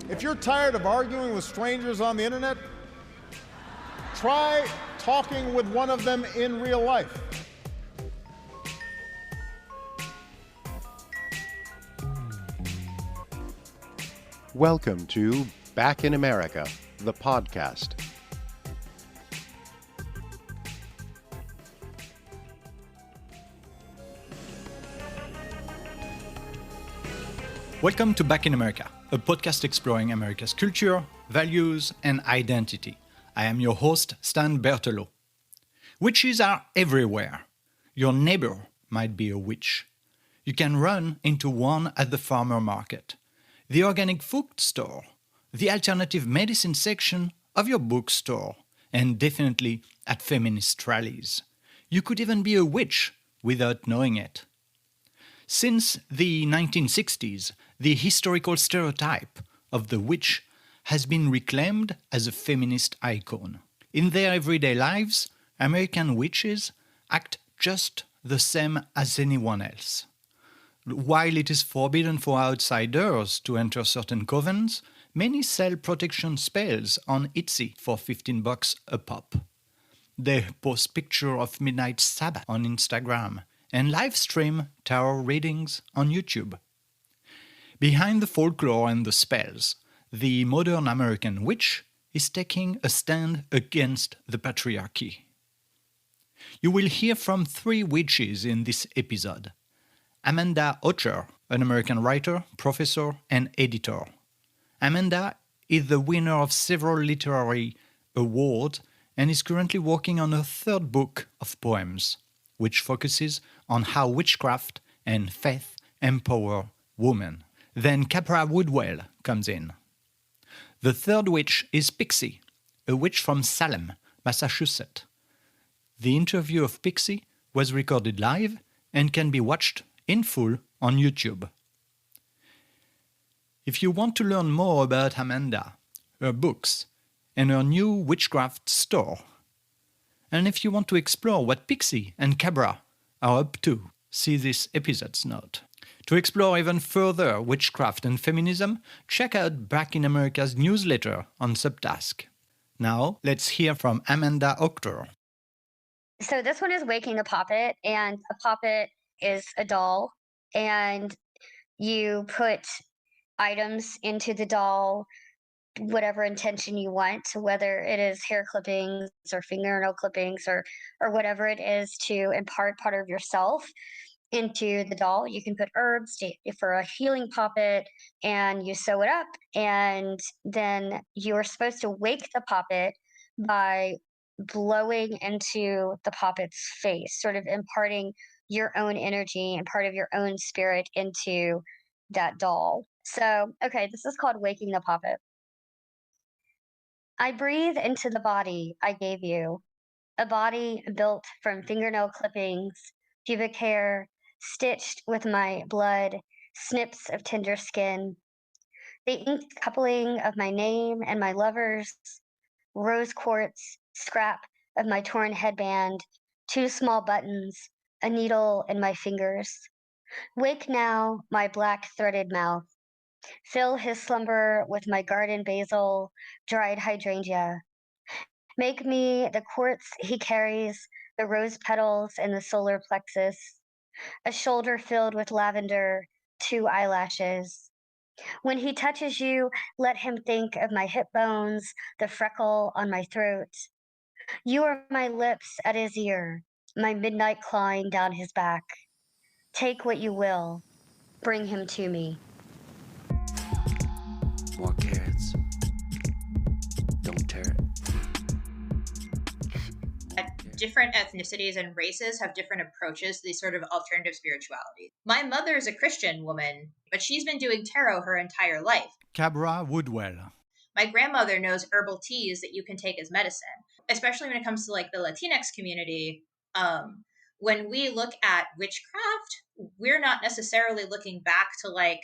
If you're tired of arguing with strangers on the internet, try talking with one of them in real life. Welcome to Back in America, the podcast. Welcome to Back in America, a podcast exploring America's culture, values, and identity. I am your host, Stan Berthelot. Witches are everywhere. Your neighbor might be a witch. You can run into one at the farmer market, the organic food store, the alternative medicine section of your bookstore, and definitely at feminist rallies. You could even be a witch without knowing it. Since the 1960s, the historical stereotype of the witch has been reclaimed as a feminist icon. In their everyday lives, American witches act just the same as anyone else. While it is forbidden for outsiders to enter certain covens, many sell protection spells on Etsy for $15 a pop. They post pictures of Midnight Sabbath on Instagram and live stream tarot readings on YouTube. Behind the folklore and the spells, the modern American witch is taking a stand against the patriarchy. You will hear from 3 witches in this episode. Amanda Auchter, an American writer, professor, and editor. Amanda is the winner of several literary awards and is currently working on her 3rd book of poems, which focuses on how witchcraft and faith empower women. Then Cabra Woodwell comes in. The 3rd witch is Pixie, a witch from Salem, Massachusetts. The interview of Pixie was recorded live and can be watched in full on YouTube. If you want to learn more about Amanda, her books, and her new witchcraft store, and if you want to explore what Pixie and Cabra are up to, see this episode's note. To explore even further witchcraft and feminism, check out Back in America's newsletter on Subtask. Now, let's hear from Amanda Auchter. So this one is Waking the Poppet, and a poppet is a doll, and you put items into the doll, whatever intention you want, whether it is hair clippings or fingernail clippings or whatever it is to impart part of yourself into the doll. You can put herbs for a healing poppet, and you sew it up, and then you're supposed to wake the poppet by blowing into the poppet's face, sort of imparting your own energy and part of your own spirit into that doll. So, okay, this is called Waking the Poppet. I breathe into the body I gave you, a body built from fingernail clippings, pubic hair, stitched with my blood, snips of tender skin, the inked coupling of my name and my lover's, rose quartz, scrap of my torn headband, 2 small buttons, a needle in my fingers. Wake now, my black threaded mouth. Fill his slumber with my garden basil, dried hydrangea. Make me the quartz he carries, the rose petals and the solar plexus. A shoulder filled with lavender, 2 eyelashes. When he touches you, let him think of my hip bones, the freckle on my throat. You are my lips at his ear, my midnight clawing down his back. Take what you will. Bring him to me. More carrots. Don't tear it. Different ethnicities and races have different approaches to these sort of alternative spirituality. My mother is a Christian woman, but she's been doing tarot her entire life. Cabra Woodwell. My grandmother knows herbal teas that you can take as medicine, especially when it comes to like the Latinx community. When we look at witchcraft, we're not necessarily looking back to like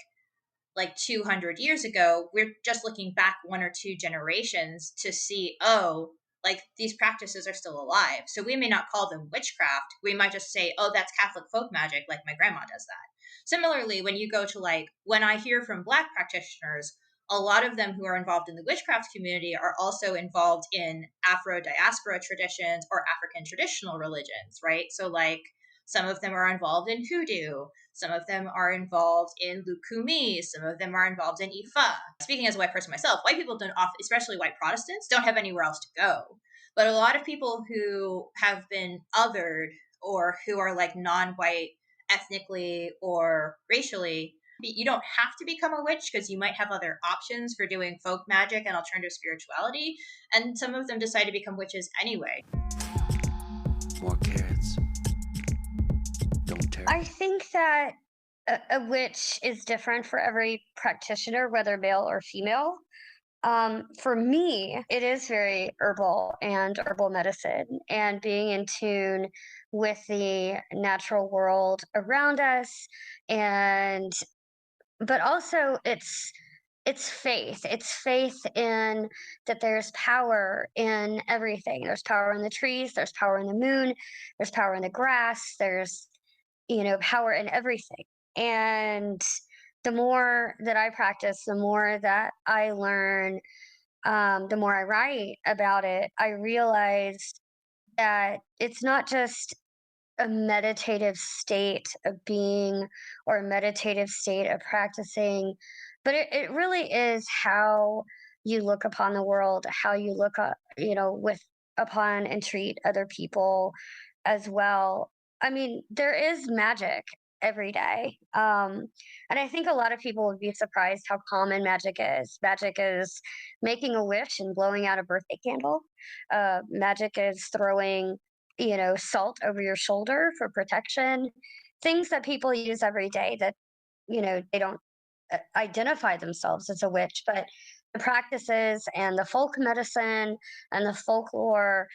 200 years ago. We're just looking back 1 or 2 generations to see, oh, like these practices are still alive. So we may not call them witchcraft. We might just say, oh, that's Catholic folk magic, like my grandma does that. Similarly, when you go to like, when I hear from Black practitioners, a lot of them who are involved in the witchcraft community are also involved in Afro diaspora traditions or African traditional religions, right? So like some of them are involved in hoodoo, some of them are involved in lukumi, some of them are involved in Ifa. Speaking as a white person myself, white people don't often, especially white Protestants, don't have anywhere else to go. But a lot of people who have been othered or who are like non-white ethnically or racially, you don't have to become a witch because you might have other options for doing folk magic and alternative spirituality. And some of them decide to become witches anyway. More carrots. Don't tear I it. think that a witch is different for every practitioner, whether male or female. For me, it is very herbal and herbal medicine and being in tune with the natural world around us. But also it's faith. It's faith in that there's power in everything. There's power in the trees, there's power in the moon, there's power in the grass, there's power in everything. And the more that I practice, the more that I learn, the more I write about it, I realize that it's not just a meditative state of being or a meditative state of practicing, but it really is how you look upon the world, how you look up, with upon and treat other people as well. I mean, there is magic every day. And I think a lot of people would be surprised how common magic is. Magic is making a wish and blowing out a birthday candle. Magic is throwing, salt over your shoulder for protection. Things that people use every day that, they don't identify themselves as a witch, but the practices and the folk medicine and the folklore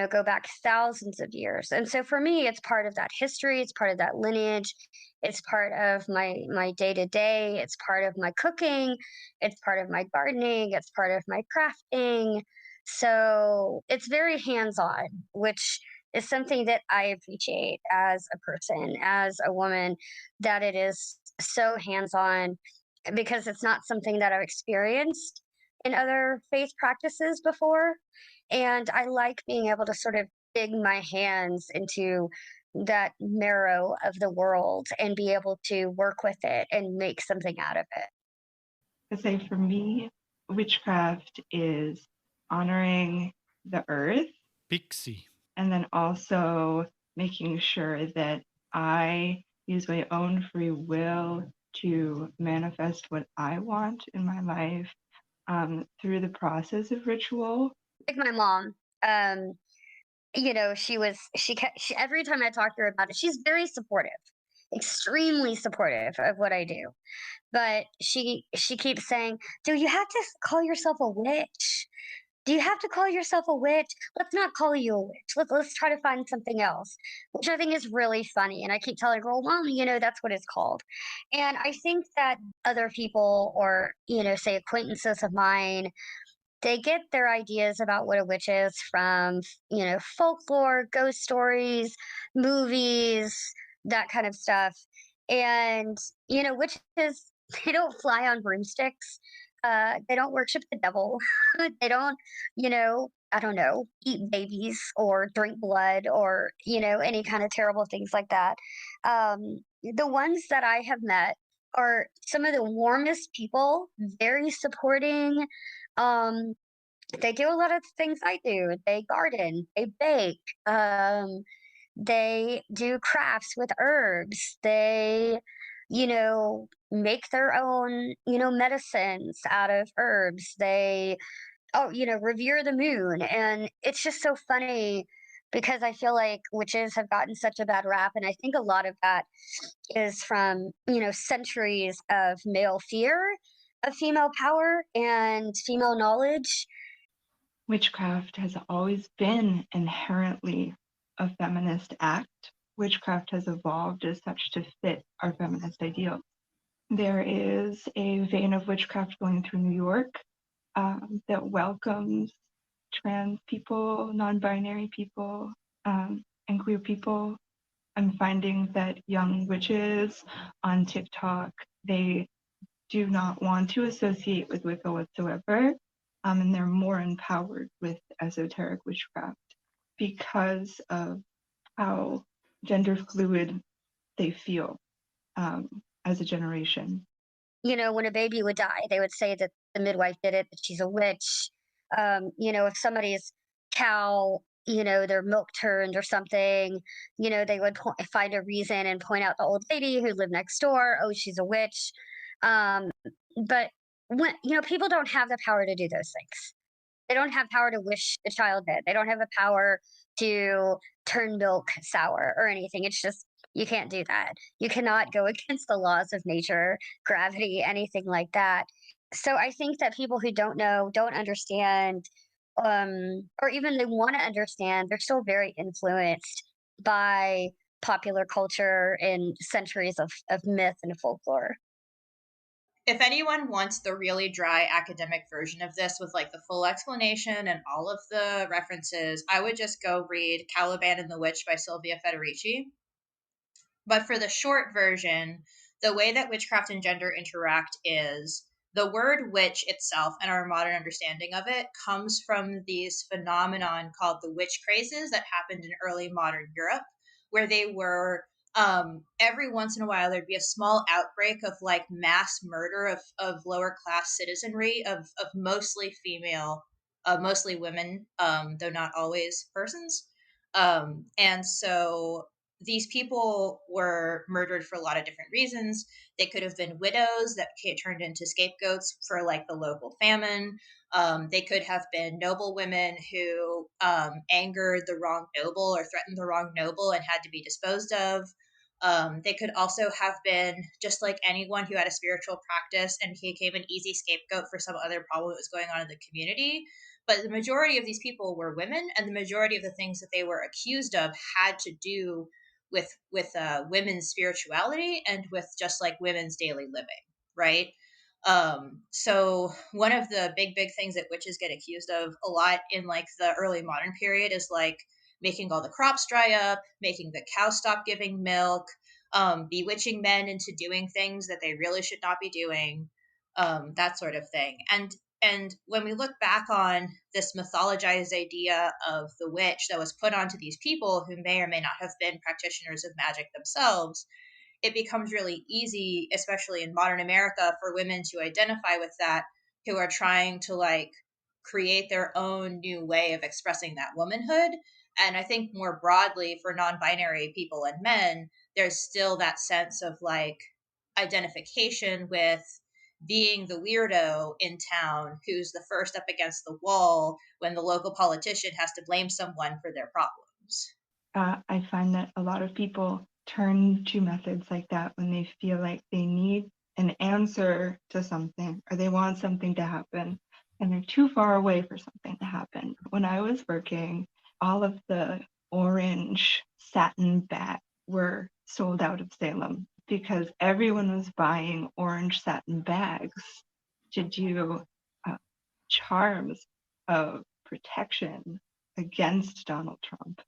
go back thousands of years. And so for me, it's part of that history, it's part of that lineage, it's part of my day-to-day, it's part of my cooking, it's part of my gardening, it's part of my crafting. So it's very hands-on, which is something that I appreciate as a person, as a woman, that it is so hands-on because it's not something that I've experienced in other faith practices before. And I like being able to sort of dig my hands into that marrow of the world and be able to work with it and make something out of it. I say for me, witchcraft is honoring the earth. Pixie. And then also making sure that I use my own free will to manifest what I want in my life through the process of ritual. Like my mom, she every time I talk to her about it, she's very supportive, extremely supportive of what I do. But she keeps saying, do you have to call yourself a witch? Do you have to call yourself a witch? Let's not call you a witch. Let's try to find something else, which I think is really funny. And I keep telling her, well, Mom, that's what it's called. And I think that other people or, say acquaintances of mine, they get their ideas about what a witch is from, folklore, ghost stories, movies, that kind of stuff. And, witches, they don't fly on broomsticks. They don't worship the devil. They don't, I don't know, eat babies or drink blood or, any kind of terrible things like that. The ones that I have met are some of the warmest people, very supporting. They do a lot of things I do. They garden, they bake, they do crafts with herbs. They, make their own, medicines out of herbs. They, revere the moon. And it's just so funny because I feel like witches have gotten such a bad rap. And I think a lot of that is from, centuries of male fear of female power and female knowledge. Witchcraft has always been inherently a feminist act. Witchcraft has evolved as such to fit our feminist ideals. There is a vein of witchcraft going through New York that welcomes trans people, non-binary people, and queer people. I'm finding that young witches on TikTok, they do not want to associate with Wicca whatsoever, and they're more empowered with esoteric witchcraft because of how gender fluid they feel as a generation. When a baby would die, they would say that the midwife did it, that she's a witch. If somebody's cow, their milk turned or something, they would find a reason and point out the old lady who lived next door. Oh, she's a witch. But when, people don't have the power to do those things. They don't have power to wish a child dead. They don't have the power to turn milk sour or anything. It's just, you can't do that. You cannot go against the laws of nature, gravity, anything like that. So I think that people who don't know, don't understand, or even they want to understand, they're still very influenced by popular culture and centuries of myth and folklore. If anyone wants the really dry academic version of this with like the full explanation and all of the references, I would just go read Caliban and the Witch by Sylvia Federici. But for the short version, the way that witchcraft and gender interact is the word witch itself and our modern understanding of it comes from these phenomenon called the witch crazes that happened in early modern Europe, where they were every once in a while there'd be a small outbreak of like mass murder of lower class citizenry of mostly female, mostly women, though not always persons. And so these people were murdered for a lot of different reasons. They could have been widows that turned into scapegoats for like the local famine. They could have been noble women who angered the wrong noble or threatened the wrong noble and had to be disposed of. They could also have been just like anyone who had a spiritual practice and became an easy scapegoat for some other problem that was going on in the community. But the majority of these people were women, and the majority of the things that they were accused of had to do with women's spirituality and with just like women's daily living, right? So one of the big things that witches get accused of a lot in like the early modern period is like making all the crops dry up, making the cows stop giving milk, bewitching men into doing things that they really should not be doing, that sort of thing. And when we look back on this mythologized idea of the witch that was put onto these people who may or may not have been practitioners of magic themselves, it becomes really easy, especially in modern America, for women to identify with that, who are trying to like create their own new way of expressing that womanhood. And I think more broadly for non-binary people and men, there's still that sense of like identification with being the weirdo in town who's the first up against the wall when the local politician has to blame someone for their problems. I find that a lot of people turn to methods like that when they feel like they need an answer to something or they want something to happen and they're too far away for something to happen. When I was working, all of the orange satin bags were sold out of Salem because everyone was buying orange satin bags to do charms of protection against Donald Trump.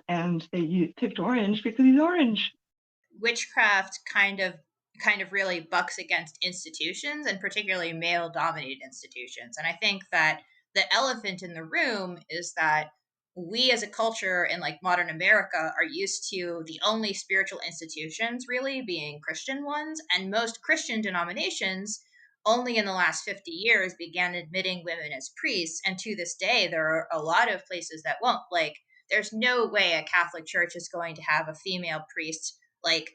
And they picked orange because he's orange. Witchcraft kind of really bucks against institutions, and particularly male-dominated institutions. And I think that the elephant in the room is that we as a culture in like modern America are used to the only spiritual institutions really being Christian ones, and most Christian denominations only in the last 50 years began admitting women as priests. And to this day, there are a lot of places that won't. Like, there's no way a Catholic church is going to have a female priest like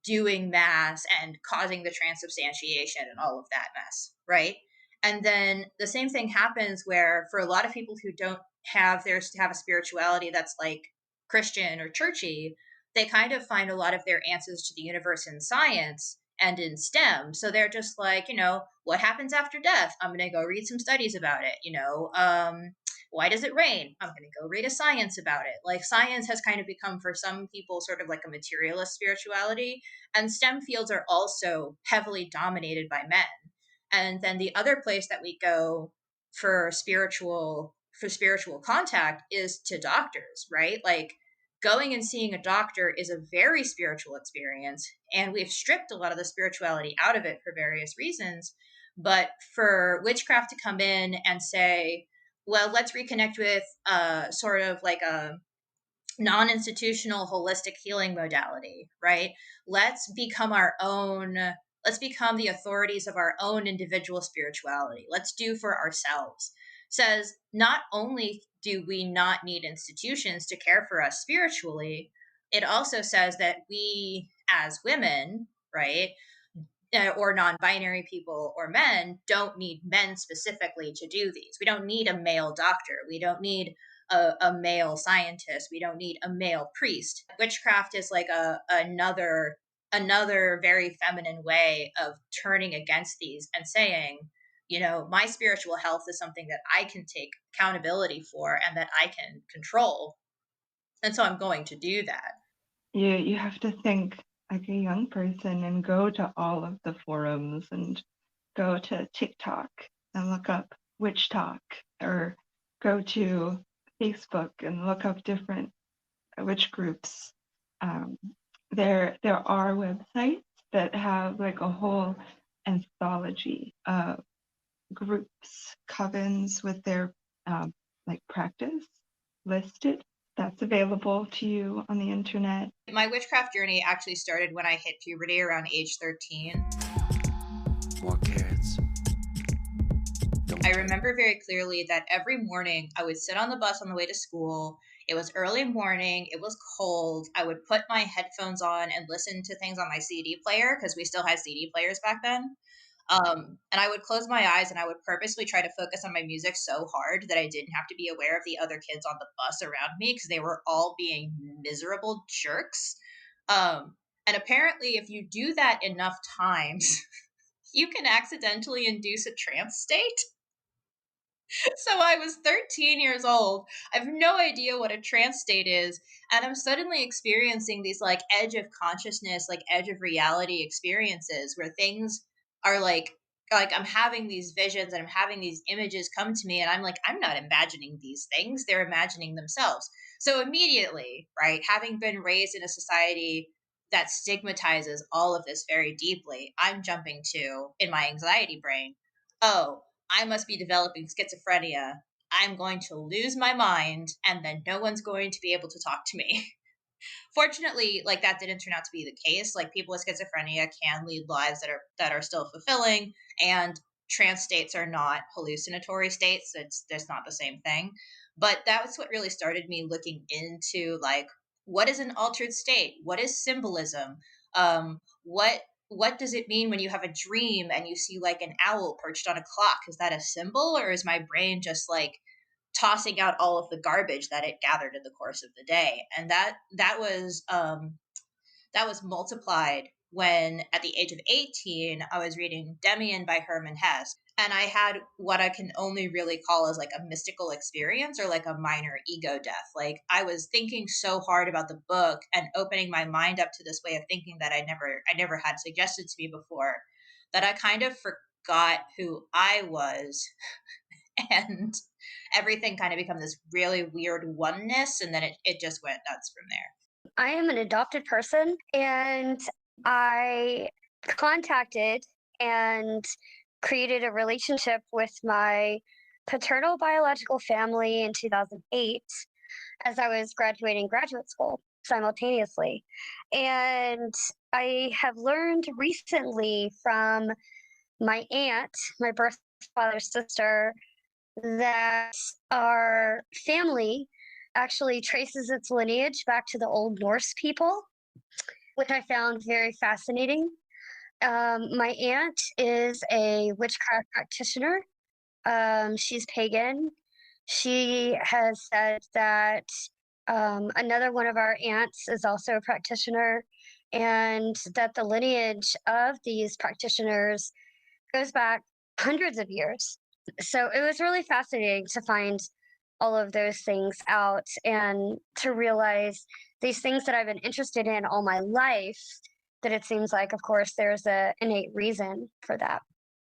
doing mass and causing the transubstantiation and all of that mess, right? And then the same thing happens where for a lot of people who don't have a spirituality that's like Christian or churchy, they kind of find a lot of their answers to the universe in science and in STEM. So they're just like, what happens after death? I'm going to go read some studies about it. Why does it rain? I'm going to go read a science about it. Like, science has kind of become for some people sort of like a materialist spirituality, and STEM fields are also heavily dominated by men. And then the other place that we go for spiritual for spiritual contact is to doctors, right? Like going and seeing a doctor is a very spiritual experience, and we've stripped a lot of the spirituality out of it for various reasons. But for witchcraft to come in and say, well, let's reconnect with sort of like a non-institutional holistic healing modality, right? Let's become the authorities of our own individual spirituality. Let's do for ourselves. Says not only do we not need institutions to care for us spiritually, it also says that we as women, right, or non-binary people or men don't need men specifically to do these. We don't need a male doctor. We don't need a male scientist. We don't need a male priest. Witchcraft is like another very feminine way of turning against these and saying, you know, my spiritual health is something that I can take accountability for and that I can control. And so I'm going to do that. You have to think like a young person and go to all of the forums and go to TikTok and look up witch talk, or go to Facebook and look up different witch groups. There are websites that have like a whole anthology of groups, covens with their like practice listed. That's available to you on the internet. My witchcraft journey actually started when I hit puberty around age 13. More carrots. I remember very clearly that every morning I would sit on the bus on the way to school. It was early morning. It was cold. I would put my headphones on and listen to things on my CD player, because we still had CD players back then. And I would close my eyes and I would purposely try to focus on my music so hard that I didn't have to be aware of the other kids on the bus around me, because they were all being miserable jerks. And apparently, if you do that enough times, you can accidentally induce a trance state. So I was 13 years old. I have no idea what a trance state is. And I'm suddenly experiencing these like edge of consciousness, like edge of reality experiences where things are like I'm having these visions and I'm having these images come to me. And I'm like, I'm not imagining these things. They're imagining themselves. So immediately, right, having been raised in a society that stigmatizes all of this very deeply, I'm jumping to, in my anxiety brain, oh, I must be developing schizophrenia. I'm going to lose my mind, and then no one's going to be able to talk to me. Fortunately, like that didn't turn out to be the case. Like people with schizophrenia can lead lives that are still fulfilling, and trance states are not hallucinatory states. That's not the same thing. But that's what really started me looking into like, what is an altered state? What is symbolism? What does it mean when you have a dream and you see like an owl perched on a clock? Is that a symbol, or is my brain just like tossing out all of the garbage that it gathered in the course of the day? And that was multiplied when at the age of 18 I was reading Demian by Hermann Hesse, and I had what I can only really call as like a mystical experience, or like a minor ego death. Like I was thinking so hard about the book and opening my mind up to this way of thinking that I never had suggested to me before, that I kind of forgot who I was and everything kind of become this really weird oneness, and then it just went nuts from there. I am an adopted person, and I contacted and created a relationship with my paternal biological family in 2008 as I was graduating graduate school simultaneously. And I have learned recently from my aunt, my birth father's sister, that our family actually traces its lineage back to the Old Norse people, which I found very fascinating. My aunt is a witchcraft practitioner. She's pagan. She has said that another one of our aunts is also a practitioner, and that the lineage of these practitioners goes back hundreds of years. So it was really fascinating to find all of those things out, and to realize these things that I've been interested in all my life, that it seems like, of course, there's an innate reason for that.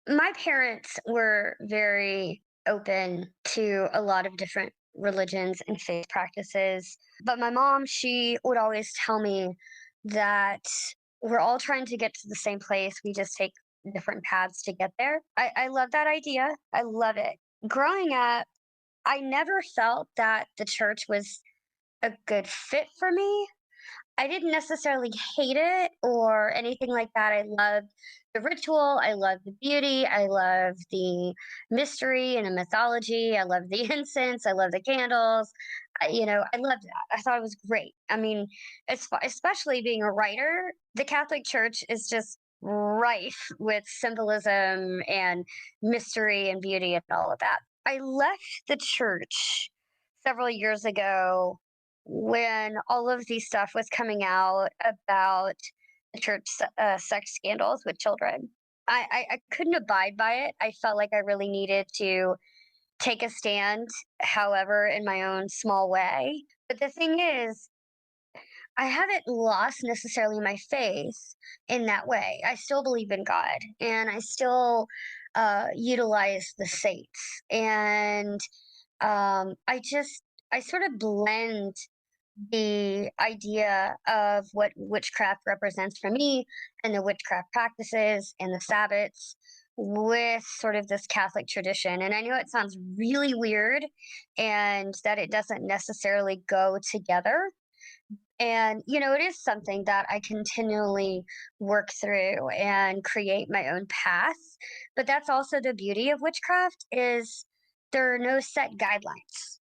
My parents were very open to a lot of different religions and faith practices. But my mom, she would always tell me that we're all trying to get to the same place. We just take different paths to get there. I love that idea. I love it. Growing up, I never felt that the church was a good fit for me. I didn't necessarily hate it or anything like that. I loved the ritual. I loved the beauty. I loved the mystery and the mythology. I loved the incense. I loved the candles. I loved that. I thought it was great. I mean, especially being a writer, the Catholic Church is just rife with symbolism and mystery and beauty and all of that. I left the church several years ago when all of these stuff was coming out about the church sex scandals with children. I couldn't abide by it. I felt like I really needed to take a stand, however, in my own small way. But the thing is, I haven't lost necessarily my faith in that way. I still believe in God, and I still utilize the saints. And I sort of blend the idea of what witchcraft represents for me and the witchcraft practices and the Sabbats with sort of this Catholic tradition. And I know it sounds really weird and that it doesn't necessarily go together. And, it is something that I continually work through and create my own path. But that's also the beauty of witchcraft is there are no set guidelines.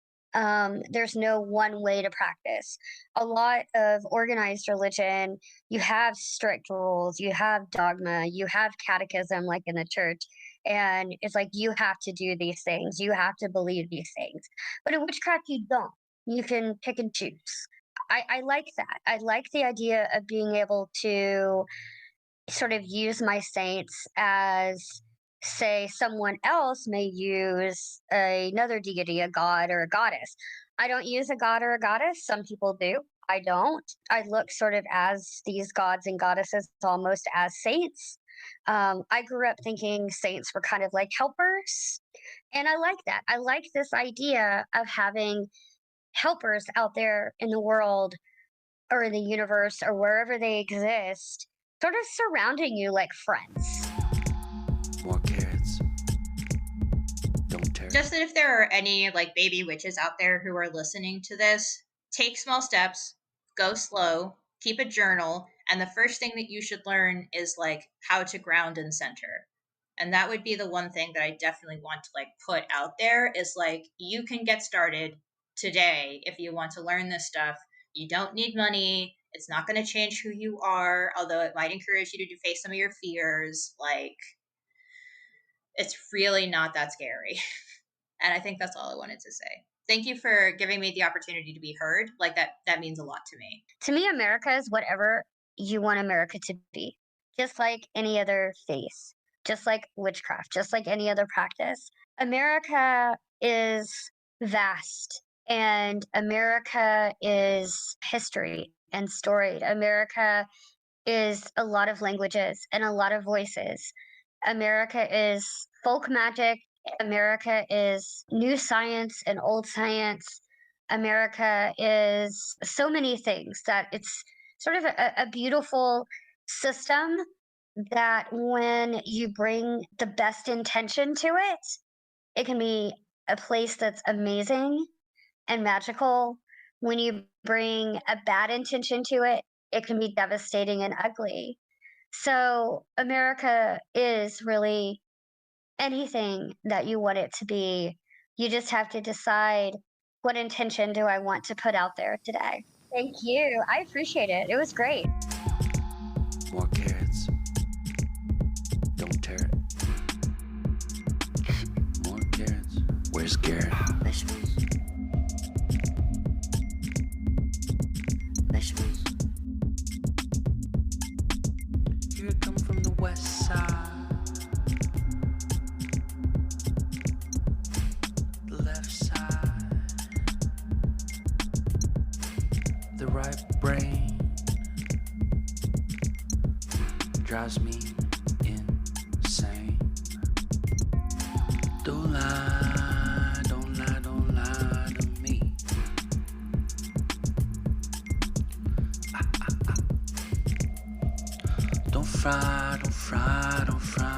There's no one way to practice. A lot of organized religion, you have strict rules, you have dogma, you have catechism like in the church. And it's like, you have to do these things. You have to believe these things. But in witchcraft, you don't. You can pick and choose. I like that. I like the idea of being able to sort of use my saints as, say, someone else may use another deity, a god or a goddess. I don't use a god or a goddess. Some people do. I don't. I look sort of as these gods and goddesses almost as saints. I grew up thinking saints were kind of like helpers. And I like that. I like this idea of having helpers out there in the world or in the universe or wherever they exist, sort of surrounding you like friends. More carrots. Don't tear. Just that if there are any baby witches out there who are listening to this, take small steps, go slow, keep a journal, and the first thing that you should learn is how to ground and center. And that would be the one thing that I definitely want to put out there is you can get started today if you want to learn this stuff. You don't need money. It's not going to change who you are, although it might encourage you to face some of your fears. It's really not that scary. And I think that's all I wanted to say. Thank you for giving me the opportunity to be heard. That means a lot to me. To me, America is whatever you want America to be, just like any other faith, just like witchcraft, just like any other practice. America is vast. And America is history and storied. America is a lot of languages and a lot of voices. America is folk magic. America is new science and old science. America is so many things that it's sort of a beautiful system that when you bring the best intention to it, it can be a place that's amazing and magical. When you bring a bad intention to it, it can be devastating and ugly. So America is really anything that you want it to be. You just have to decide, what intention do I want to put out there today? Thank you. I appreciate it. It was great. More carrots. Don't tear it. More carrots. Where's Garrett? Vegetables. Vegetables. Here it come from the west side. The left side. The right brain drives me insane. Don't lie. fry, don't fry, don't fry.